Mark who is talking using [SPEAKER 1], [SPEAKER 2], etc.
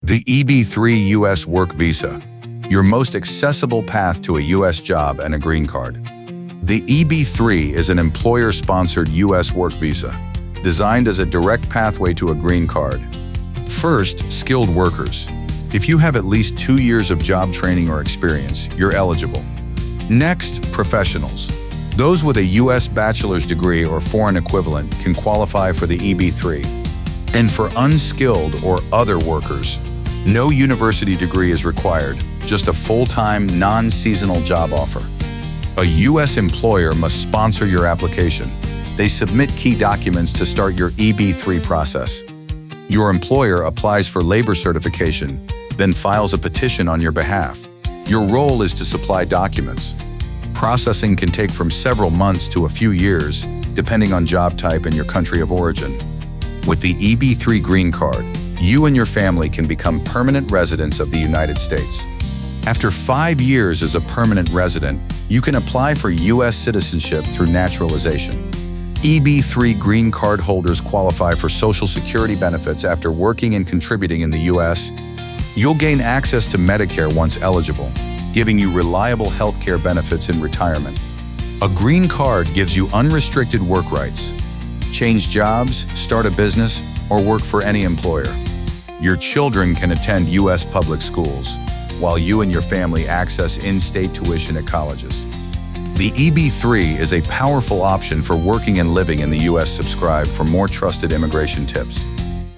[SPEAKER 1] The EB-3 U.S. Work Visa, your most accessible path to a U.S. job and a green card. The EB-3 is an employer-sponsored U.S. work visa, designed as a direct pathway to a green card. First, skilled workers. If you have at least 2 years of job training or experience, you're eligible. Next, professionals. Those with a U.S. bachelor's degree or foreign equivalent can qualify for the EB-3. And for unskilled or other workers, no university degree is required, just a full-time, non-seasonal job offer. A U.S. employer must sponsor your application. They submit key documents to start your EB-3 process. Your employer applies for labor certification, then files a petition on your behalf. Your role is to supply documents. Processing can take from several months to a few years, depending on job type and your country of origin. With the EB-3 green card, you and your family can become permanent residents of the United States. After 5 years as a permanent resident, you can apply for U.S. citizenship through naturalization. EB-3 green card holders qualify for Social Security benefits after working and contributing in the U.S. You'll gain access to Medicare once eligible, giving you reliable health care benefits in retirement. A green card gives you unrestricted work rights. Change jobs, start a business, or work for any employer. Your children can attend U.S. public schools, while you and your family access in-state tuition at colleges. The EB-3 is a powerful option for working and living in the U.S. Subscribe for more trusted immigration tips.